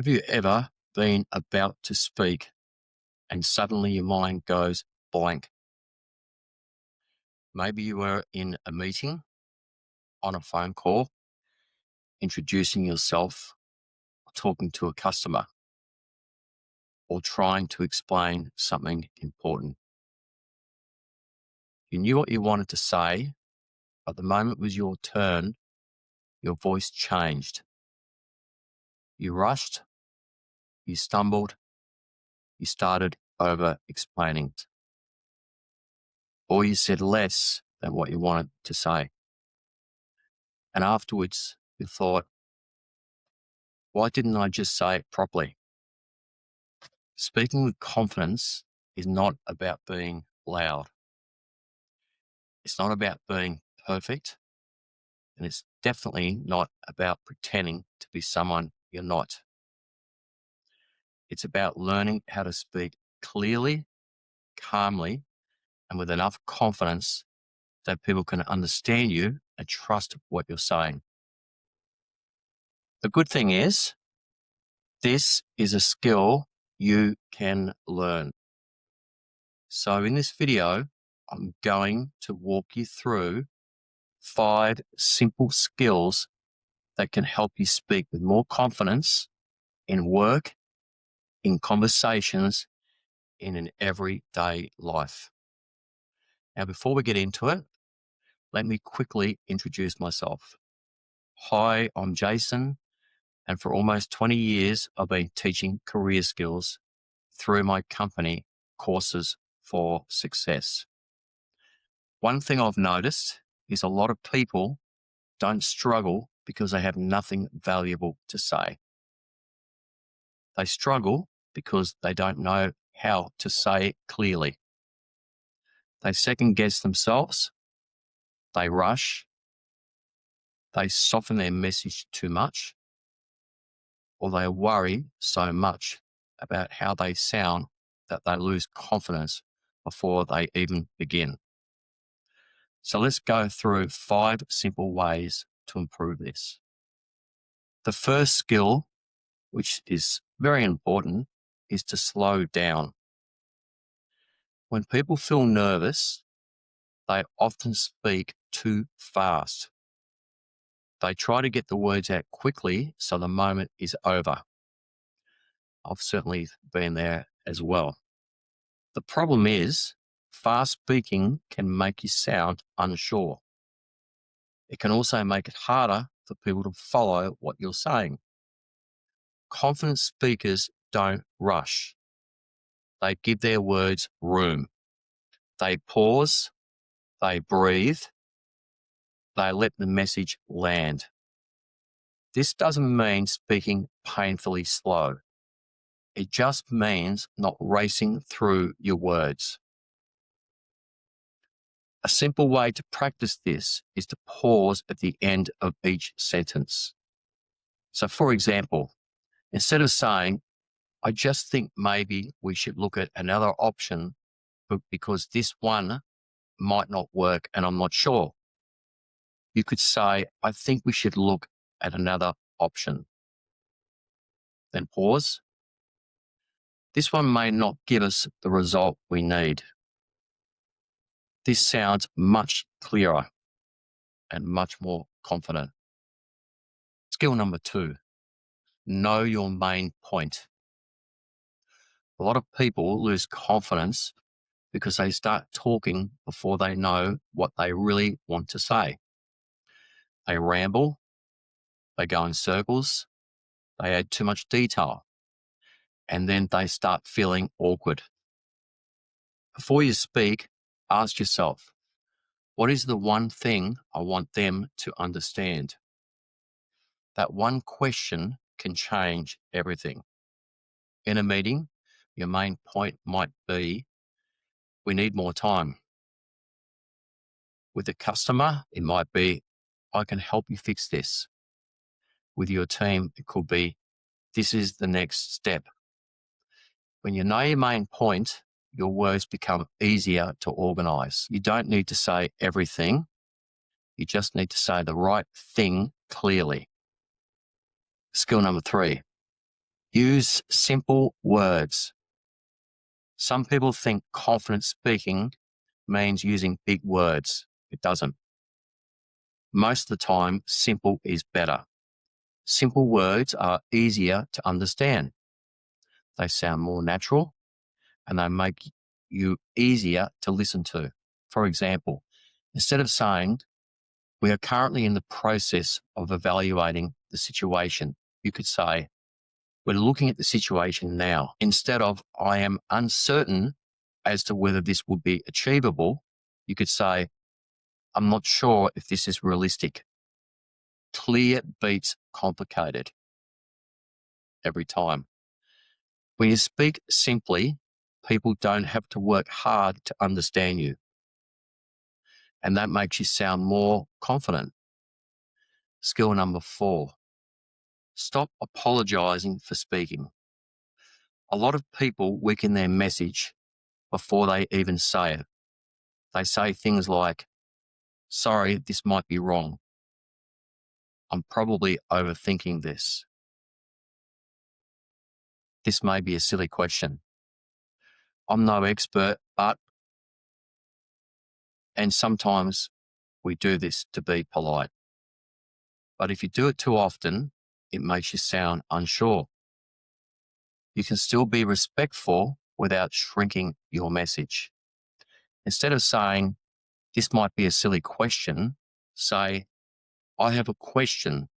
Have you ever been about to speak and suddenly your mind goes blank? Maybe you were in a meeting, on a phone call, introducing yourself, talking to a customer, or trying to explain something important. You knew what you wanted to say, but the moment was your turn, your voice changed. You rushed, you stumbled, you started over explaining, or you said less than what you wanted to say. And afterwards, you thought, why didn't I just say it properly? Speaking with confidence is not about being loud. It's not about being perfect. And it's definitely not about pretending to be someone you're not. It's about learning how to speak clearly, calmly, and with enough confidence that people can understand you and trust what you're saying. The good thing is, this is a skill you can learn. So in this video, I'm going to walk you through 5 simple skills that can help you speak with more confidence in work, in conversations, in an everyday life. Now, before we get into it, let me quickly introduce myself. Hi, I'm Jason, and for almost 20 years, I've been teaching career skills through my company, Courses for Success. One thing I've noticed is a lot of people don't struggle because they have nothing valuable to say. They struggle because they don't know how to say it clearly. They second guess themselves, they rush, they soften their message too much, or they worry so much about how they sound that they lose confidence before they even begin. So let's go through 5 simple ways to improve this. The first skill, which is very important, is to slow down. When people feel nervous, they often speak too fast. They try to get the words out quickly so the moment is over. I've certainly been there as well. The problem is, fast speaking can make you sound unsure. It can also make it harder for people to follow what you're saying. Confident speakers don't rush. They give their words room. They pause, they breathe, they let the message land. This doesn't mean speaking painfully slow. It just means not racing through your words. A simple way to practice this is to pause at the end of each sentence. So, for example, instead of saying, I just think maybe we should look at another option because this one might not work and I'm not sure, you could say, I think we should look at another option. Then pause. This one may not give us the result we need. This sounds much clearer and much more confident. Skill number 2, know your main point. A lot of people lose confidence because they start talking before they know what they really want to say. They ramble, they go in circles, they add too much detail, and then they start feeling awkward. Before you speak, ask yourself, what is the one thing I want them to understand? That one question can change everything. In a meeting, your main point might be, we need more time. With a customer, it might be, I can help you fix this. With your team, it could be, this is the next step. When you know your main point, your words become easier to organize. You don't need to say everything. You just need to say the right thing clearly. Skill number 3, Use simple words. Some people think confident speaking means using big words. It doesn't. Most of the time, simple is better. Simple words are easier to understand. They sound more natural and they make you easier to listen to. For example, instead of saying, "We are currently in the process of evaluating the situation," you could say, "We're looking at the situation now." Instead of, "I am uncertain as to whether this would be achievable," you could say, "I'm not sure if this is realistic." Clear beats complicated every time. When you speak simply, people don't have to work hard to understand you. And that makes you sound more confident. Skill number 4, stop apologizing for speaking. A lot of people weaken their message before they even say it. They say things like, "Sorry, this might be wrong. I'm probably overthinking this. This may be a silly question. I'm no expert, but," and sometimes we do this to be polite. But if you do it too often, it makes you sound unsure. You can still be respectful without shrinking your message. Instead of saying, "This might be a silly question," say, "I have a question."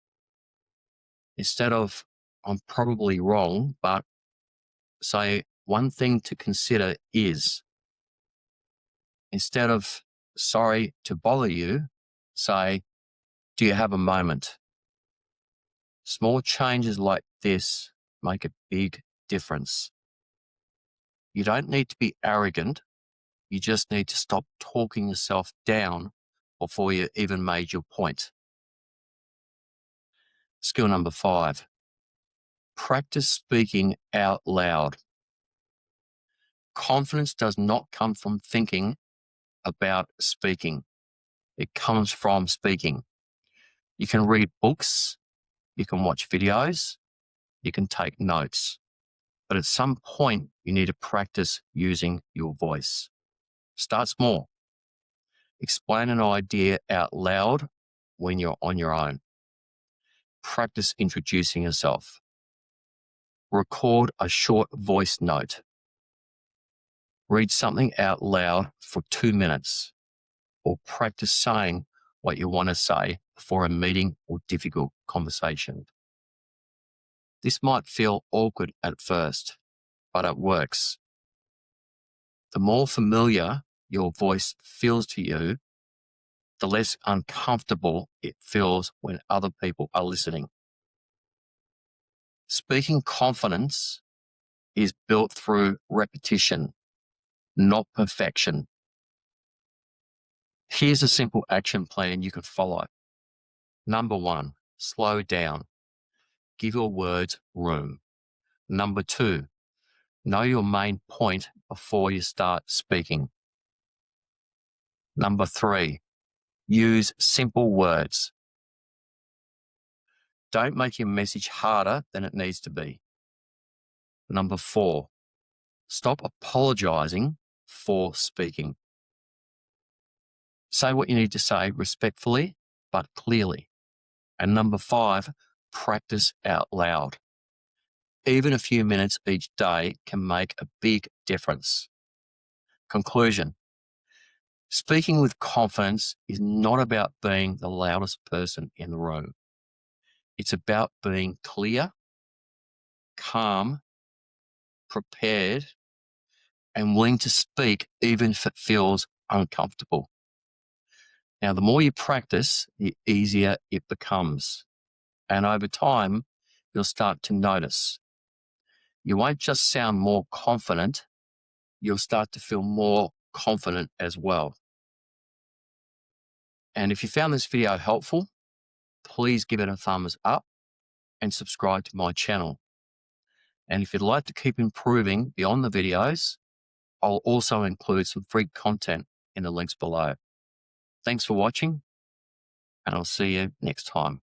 Instead of, "I'm probably wrong," but say, "One thing to consider is." Instead of, "Sorry to bother you," say, "Do you have a moment?" Small changes like this make a big difference. You don't need to be arrogant. You just need to stop talking yourself down before you even made your point. Skill number 5, practice speaking out loud. Confidence does not come from thinking about speaking. It comes from speaking. You can read books, you can watch videos, you can take notes, but at some point you need to practice using your voice. Start small. Explain an idea out loud when you're on your own. Practice introducing yourself. Record a short voice note. Read something out loud for 2 minutes, or practice saying what you want to say before a meeting or difficult conversation. This might feel awkward at first, but it works. The more familiar your voice feels to you, the less uncomfortable it feels when other people are listening. Speaking confidence is built through repetition, not perfection. Here's a simple action plan you can follow. Number 1, slow down. Give your words room. Number 2, know your main point before you start speaking. Number 3, use simple words. Don't make your message harder than it needs to be. Number 4, stop apologizing for speaking. Say what you need to say respectfully, but clearly. And number 5, practice out loud. Even a few minutes each day can make a big difference. Conclusion. Speaking with confidence is not about being the loudest person in the room. It's about being clear, calm, prepared, and willing to speak even if it feels uncomfortable. Now, the more you practice, the easier it becomes. And over time, you'll start to notice. You won't just sound more confident, you'll start to feel more confident as well. And if you found this video helpful, please give it a thumbs up and subscribe to my channel. And if you'd like to keep improving beyond the videos, I'll also include some free content in the links below. Thanks for watching, and I'll see you next time.